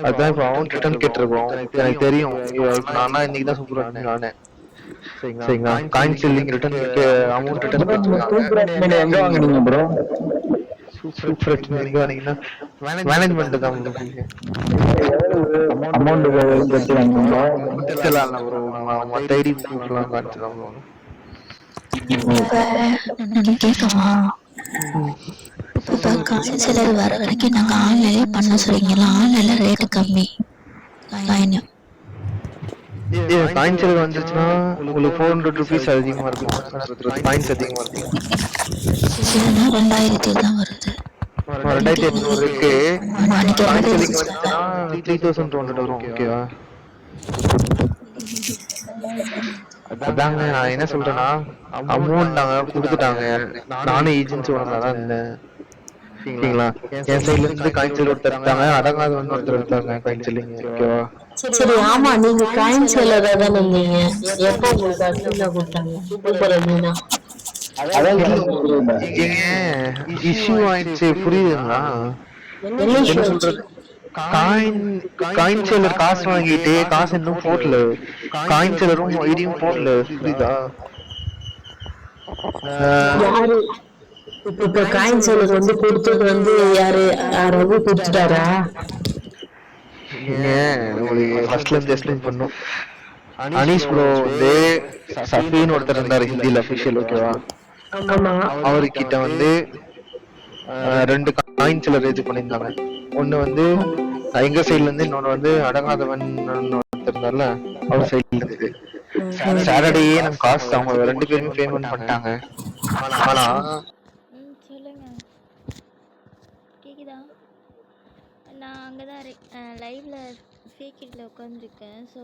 அதான் இப்போ amount return கேட்டிருக்கோம். எனக்கு தெரியும். இப்போ நானா இன்னைக்கு தான் சூப்பர் அட்மின் ஆனேன். சரிங்களா? Coin selling return amount return bro நீங்க கேட்டிருக்காங்க. சூப்பர் அட்மின் எங்க வாங்குனீங்க ப்ரோ? சூப்பர் அட்மின் எங்க வாங்கினீங்கன்னா மேனேஜ்மெண்ட் தான் bro. அமௌண்ட் கட்டி வாங்குனீங்க? அமௌண்ட் எல்லாம் இல்லை ப்ரோ. மற்ற ஐடி ப்ரூஃப்லாம் காமிச்சு தான் ப்ரோ. இப்ப நான் கேட்கவா? இப்ப காயின் சிலர் வர வரைக்கும் நாங்க ஆன்லைன்லயே பண்ண சொல்றீங்களா? ஆன்லைன்ல ரேட்டு கம்மி காயின். காயின் செலவு வந்துருச்சுன்னா உங்களுக்கு 400 ருபீஸ் அதிகமா இருக்கும். காயின்ஸ் அதிகமா இருக்கும். இல்லைன்னா 2000 தான் வருது. 2800 இருக்கு. அன்னைக்கு காயின் எவ்வளவு செல்லிங் இருந்துச்சு? வந்துச்சுன்னா 3200 வரும். ஓகேவா? அதாங்க நான் என்ன சொல்றேன்னா, அமௌண்ட் நாங்க கொடுத்துட்டாங்க. நானும் ஏஜென்சி ஓனரா தான் இருந்தேன். சரிங்களா? என் சைட்ல இருந்து காயின் செல் ஒருத்தர் எடுத்தாங்க, அடங்காத வந்து ஒருத்தர் எடுத்தாங்க காயின் செல்லிங். ஓகேவா? சரி ஆமா நீங்க காயின் சேலரா தானே இருந்தீங்க. எப்போ உங்களுக்கு அட்மினா கொடுத்தாங்க சூப்பர் அட்மினா? அதான் இல்ல எனக்கு புரியல. ஏங்க இஷ்யூ ஆயிடுச்சு, புரியுதுங்களா? என்ன என்ன இஷ்யூ? சொல்றது? காயின் காயின் செல்லர் காசு வாங்கிட்டு காசு இன்னும் போடல. காயின் செல்லரும் ஐடியும் போடல. புரியுதா? யாரு இப்ப காயின் சேலர் வந்து கொடுத்தது வந்து யாரு? ரகு கொடுத்துட்டாரா? ஏங்க உங்களுக்கு ஃபர்ஸ்ட்ல இருந்து எக்ஸ்பிளைன் பண்ணும். அனீஷ் ப்ரோ வந்து சஃபின்னு ஒருத்தர் இருந்தாரு ஹிந்தில அபிஷியல். ஓகேவா? ஆமா. அவர்கிட்ட வந்து ரெண்டு காயின் செல்லர் இது பண்ணியிருந்தாங்க. ஒண்ணு வந்து எங்க சைடுல இருந்து, இன்னொன்னு வந்து அடங்காதவன் ஒருத்தர் இருந்தார்ல அவர் சைடுல இருந்து. சாட்டர்டேயே நாங்க காசு அவங்க ரெண்டு பேருமே பேமெண்ட் பண்ணிட்டாங்க. ஆனா சொல்லுங்க. கேக்குதா? நான் அங்கே தான் லைவ்ல ஃபேக் இட்ல உட்காந்துருக்கேன். ஸோ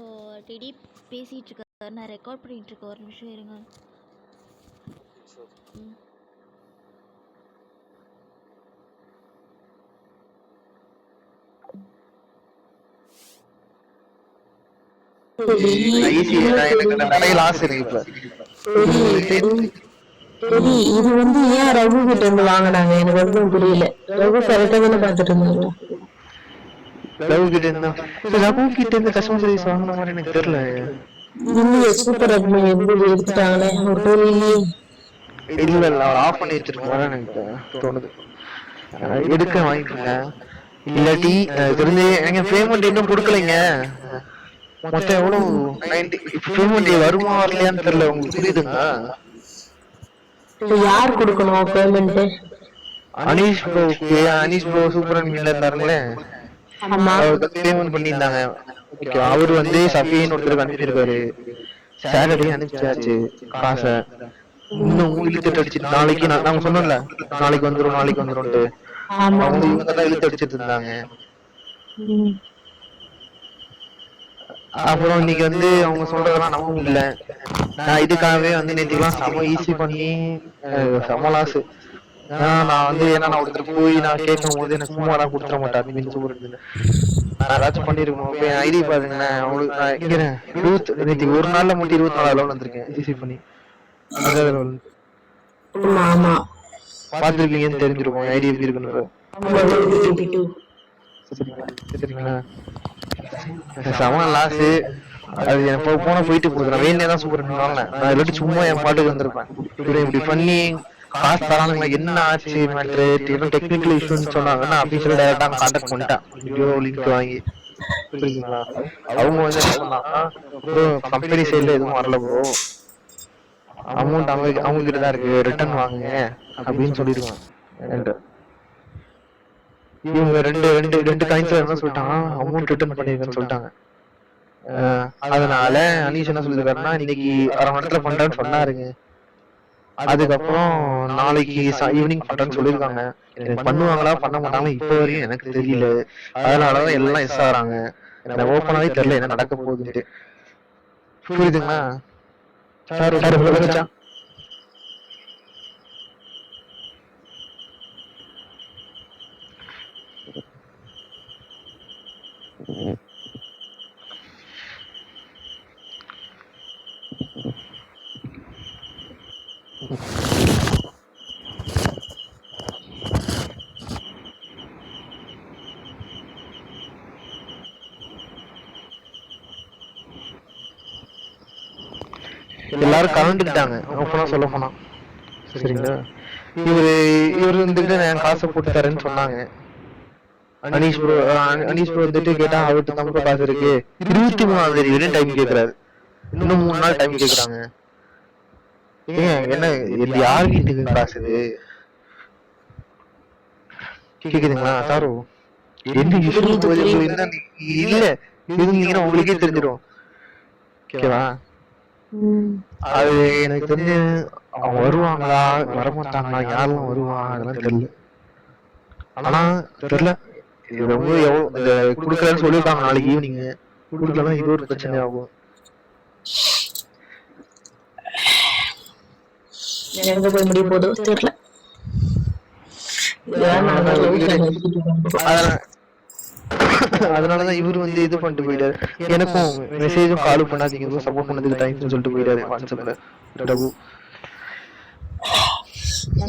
டிடி பேசிகிட்டு இருக்காரு, நான் ரெக்கார்ட் பண்ணிட்டு இருக்கேன். ஒரு நிமிஷம் இருங்க. ம். எனக்கு நிறைய லாஸ் இருக்கு இப்ப. சரி இது வந்து ஏன் ரகு கிட்ட இருந்து வாங்கினாங்க? எனக்கு ஒன்றும் புரியல. ரகு கரெக்டா தானே பாத்துட்டு இருந்தாரு. ரகு கிட்ட இருந்தா ரகு கிட்ட இருந்து கஸ்டமர் சர்வீஸ் வாங்கின மாதிரி எனக்கு தெரியல. இல்லையே சூப்பர் அட்மின் எப்படி எடுத்துட்டாங்களே ஒரு டோலி. இல்ல இல்ல அவர் ஆஃப் பண்ணி வச்சிருக்காரு எனக்கு தோணுது. எடுக்க வாங்கிக்கோங்க. இல்லாட்டி தெரிஞ்சு எங்க பேமெண்ட் இன்னும் கொடுக்கலைங்க. மொத்தம் எவ்வளவு 90 இப்ப பேமெண்ட் வருமா வரலையான்னு தெரியல. உங்களுக்கு புரியுதுங்களா? யார் கொடுக்கணும் பேமெண்ட்? அனீஷ் ப்ரோக்கு. அனீஷ் ப்ரோ சூப்பர் அட்மின்ல இருந்தாருங்களே, ஆமா. அவருக்கு பேமெண்ட் பண்ணியிருந்தாங்க. ஓகே, அவரு வந்து சஃபின்னு ஒருத்தருக்கு அனுப்பியிருக்காரு. சாட்டர்டே அனுப்பிச்சாச்சு காசை. இன்னும் இழுத்துட்டு அடிச்சுட்டு நாளைக்கு நாங்க சொன்னோம்ல நாளைக்கு வந்துரும் நாளைக்கு வந்துரும்ட்டு. ஆமா அவங்க ஆமா. இவங்க தான் இழுத்து அடிச்சிட்டு இருந்தாங்க. அப்புறம் இன்னைக்கு வந்து அவங்க சொல்றதெல்லாம் நம்ப முடியல. நான் இதுக்காகவே வந்து நேற்றுக்கெல்லாம் செம ஈஸி பண்ணி செம லாஸ். நான் வந்து ஏன்னா நான் ஒருத்தர் போய் நான் கேட்கும் போது எனக்கு சும்மா தான் கொடுத்துட மாட்டேன் அட்மின் சூப்பர் அட்மின். நான் ஏதாச்சும் பண்ணிருக்கணும். இப்போ என் ஐடி பாருங்களேன். அவங்களுக்கு நான் இங்க நேற்று ஒரு நாள்ல மட்டும் 24 லெவல் வந்திருக்கேன் ஈஸி பண்ணி. 5வது லெவல் ஆமா ஆமா. பார்த்துருப்பீங்கன்னு தெரிஞ்சிருக்கும் என் ஐடி எப்படி இருக்குன்னு. ஆமா, 22. சரிங்களா? செம லாஸ். அது எனக்கு போனா போயிட்டு போகுது. நான் வேணே தான் சூப்பர் அட்மின் வாங்கினேன். நான் இல்லாட்டி சும்மா என் பாட்டுக்கு வந்திருப்பேன். இப்படி பண்ணி காசு தரானுங்களா, என்ன ஆச்சு மேட்ரு, டெக்னிக்கல் இஷ்யூன்னு சொன்னாங்கன்னா அபிஷியல் டைரக்டா கான்டாக்ட் பண்ணிட்டான் வீடியோ லிங்க் வாங்கி. புரியுதுங்களா? அவங்க வந்து என்ன சொன்னாங்கன்னா, ப்ரோ கம்பெனி சைட்ல எதுவும் வரல ப்ரோ, அமௌண்ட் அவங்க கிட்ட தான் இருக்கு, ரிட்டர்ன் வாங்குங்க அப்படின்னு சொல்லிருக்காங்க. இவங்க ரெண்டு ரெண்டு ரெண்டு காயின்ஸ்ல என்ன சொல்லிட்டாங்க, அமௌண்ட் ரிட்டர்ன் பண்ணிருக்கேன்னு சொல்லிட்டாங்க. அதனால அனீஷ் என்ன சொல்லிருக்காருன்னா, இன்னைக்கு அரை மணி நேரத்துல பண்றேன்னு சொன்னாருங்க. அதுக்கப்புறம் நாளைக்கு ஈவினிங் பண்றேன்னு சொல்லியிருக்காங்க. எனக்கு பண்ணுவாங்களா பண்ண மாட்டாங்களா இப்போ வரையும் எனக்கு தெரியல. அதனாலதான் எல்லாம் எஸ் ஆறாங்க. எனக்கு ஓப்பனாவே தெரியல என்ன நடக்க போகுதுன்ட்டு. புரியுதுங்களா? சார் எல்லாரும் கலந்துக்கிட்டாங்க ஓப்பனா சொல்ல போனா. சரிங்களா, இவரு இவரு வந்துட்டு நான் காசை போட்டு தரேன்னு சொன்னாங்க. அனீஷ் ப்ரோ வந்துட்டு கேட்டா அவர்கிட்ட தான் ப்ரோ காசு இருக்கு, 23ஆம் தேதி வரையும் டைம் கேக்குறாரு. இன்னும் 3 நாள் டைம் கேக்குறாங்க. ஏங்க என்ன, இது யார் வீட்டுக்கு காசு இது? கேக்குதுங்களா சாரு? என்ன இஷ்யூ இல்ல இருந்தீங்கன்னா உங்களுக்கே தெரிஞ்சிடும். ஓகேவா? அது எனக்கு தெரிஞ்சு அவங்க வருவாங்களா வரமாட்டாங்களா, யாரெல்லாம் வருவா அதெல்லாம் தெரியல. ஆனா தெரியல, இது ரொம்ப எவ்வளவு இந்த குடுக்கறேன்னு சொல்லிருக்காங்க. நாளைக்கு ஈவினிங் குடுக்கலாம், இது ஒரு பிரச்சனை ஆகும். எங்க போய் முடிய போதோ தெரியல. அதனாலதான் இவரு வந்து இது பண்ணிட்டு போயிட்டாரு. எனக்கும் மெசேஜும் காலும் பண்ணாதீங்க, சப்போர்ட் பண்ணதுக்கு தேங்க்ஸ்னு சொல்லிட்டு போயிட்டாரு வாட்ஸ்அப்ல ரகு.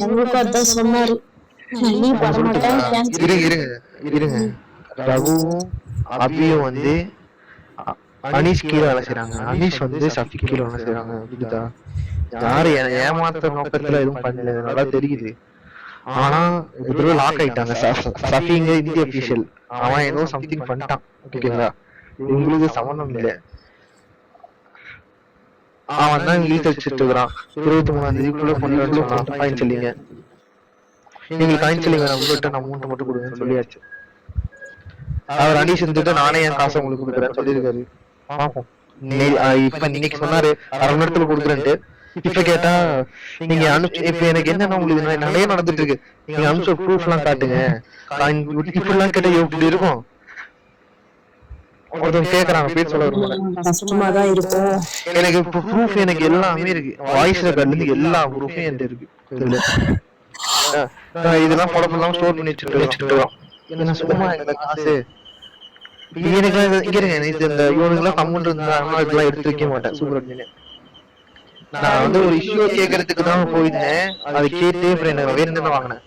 எங்களுக்கும் அதான் சொன்னாரு, நீ பண்ண மாட்டேன். இருங்க ரகுவும் அபியும் வந்து அனீஷ் கீழே வேலை செய்யறாங்க, அனீஷ் வந்து சஃபி கீழே வேலை செய்யறாங்க. புரியுதா? யாரு ஏமாத்த நோக்கத்துல எதுவும் பண்ணல, நல்லா தெரியுது. ஆனா இப்ப லாக் ஆயிட்டாங்க. சஃபிங்க இந்திய அபிஷியல், அவன் ஏதோ சம்திங் பண்ணிட்டான். ஓகேங்களா, உங்களுக்கு சம்பந்தம் இல்லை. அவன் தான் இழுத்து வச்சுட்டு இருக்கிறான். 23ஆம் தேதிக்குள்ள கொண்டு சொன்னான். காயின் சொல்லிங்க, நீங்க காயின் சொல்லிங்க, நம்மகிட்ட அமௌண்ட் மட்டும் கொடுங்கன்னு சொல்லியாச்சு. அவர் அனீஷ் இருந்துட்டு நானே என் காசை உங்களுக்கு கொடுக்குறேன்னு சொல்லியிருக்காரு. பாப்போம். இப்ப இன்னைக்கு சொன்னாரு 1/2 மணி நேரத்துல கொடுக்குறேன்ட்டு. இப்ப கேட்டா நீங்க இப்ப எனக்கு என்னன்னா, உங்களுக்கு நிறைய நடந்துட்டு இருக்கு, நீங்க அனுப்பிச்ச ப்ரூஃப் எல்லாம் காட்டுங்க. இப்படி எல்லாம் கேட்டா எப்படி இருக்கும்? ஒருத்தவங்க கேக்குறாங்க, பேர் சொல்ல வருவாங்க, கஷ்டமாதான் இருக்கும். எனக்கு இப்ப ப்ரூஃப் எனக்கு எல்லாமே இருக்கு, வாய்ஸ் ரெக்கார்ட்ல இருந்து எல்லா ப்ரூஃபும் என்கிட்ட இருக்கு. இதெல்லாம் ஃபாலோ பண்ணாம ஸ்டோர் பண்ணி வச்சுட்டு என்ன சும்மா இந்த காசு எனக்கு இந்த இவனுக்கு அமௌண்ட் இருந்தாங்கன்னா இதெல்லாம் எடுத்து வைக்க மாட்டேன். சூப்பர், நான் வந்து ஒரு இஷ்யூ கேட்கறதுக்கு தான் போயிருந்தேன். அதை கேட்டு அப்புறம் எனக்கு வேற என்ன வாங்கினேன்.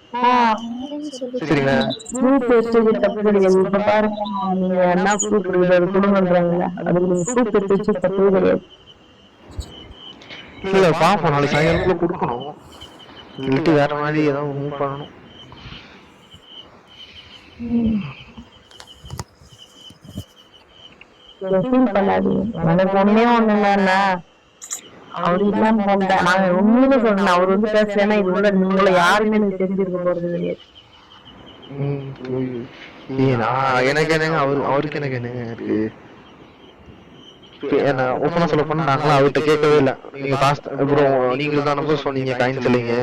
சரிங்க, இப்ப பாருங்க, நீங்க என்ன ப்ரூஃப் கொடுங்கன்றாங்களா, அது நீங்க ப்ரூஃப் எடுத்து வச்சு தப்பே கிடையாது. இல்ல பாப்போம், நாளைக்கு சாயங்காலத்துல கொடுக்கணும், இல்லாட்டி வேற மாதிரி ஏதாவது மூவ் பண்ணணும். எனக்கு ஒன்னே ஒண்ணுன்னா, அவரு இல்லாம போனேன். நான் உண்மையிலே சொல்றேன், அவர் வந்து பேசலன்னா இது உள்ள நீங்கள யாருமே எனக்கு தெரிஞ்சிருக்க போறது கிடையாது. எனக்கு என்னங்க அவருக்கு எனக்கு என்னங்க இருக்கு? ஓப்பனா சொல்ல போனா நாங்களாம் அவர்கிட்ட கேட்கவே இல்லை. நீங்க காசு அப்புறம் நீங்க தான் நம்ப சொன்னீங்க காயின் சொல்லிங்க,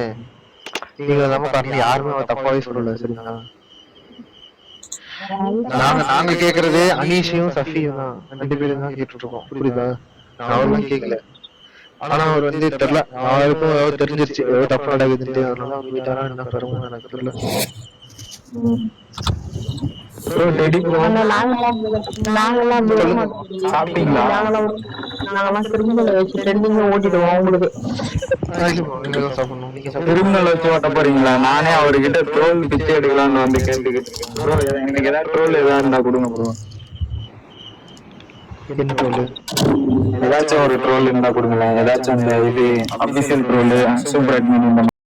நீங்க தான் காரணம், யாருமே அவர் தப்பாவே சொல்லல. சரிங்களா, நாங்க கேக்குறது அனீஷையும் சஃபியும் தான், 2 பேரும் தான் கேட்டுட்டு இருக்கோம். புரியுதா? அவர்லாம் கேட்கல. ஆனா அவர் வந்து தெரியல, அவருக்கும் தெரிஞ்சிருச்சு ஏதோ தப்பு நடக்குதுன்ட்டு. அதனால அவர் வீட்டாரா என்ன பெருமை எனக்கு தெரியல. கிரிமினல் வச்சு ஓட்ட போறீங்களா? நானே அவர்கிட்ட ட்ரோல் பிச்சை எடுக்கலாம்னு வந்து கேட்டுக்கிட்டு ப்ரோ, எனக்கு ஏதாவது ட்ரோல் ஏதாவது இருந்தா கொடுங்க ப்ரோ. என்ன ட்ரோல்? ஏதாச்சும் ஒரு ட்ரோல் இருந்தா கொடுங்களேன். ஏதாச்சும் அந்த இது அபிஷியல் ட்ரோல், சூப்பர் அட்மின் இந்த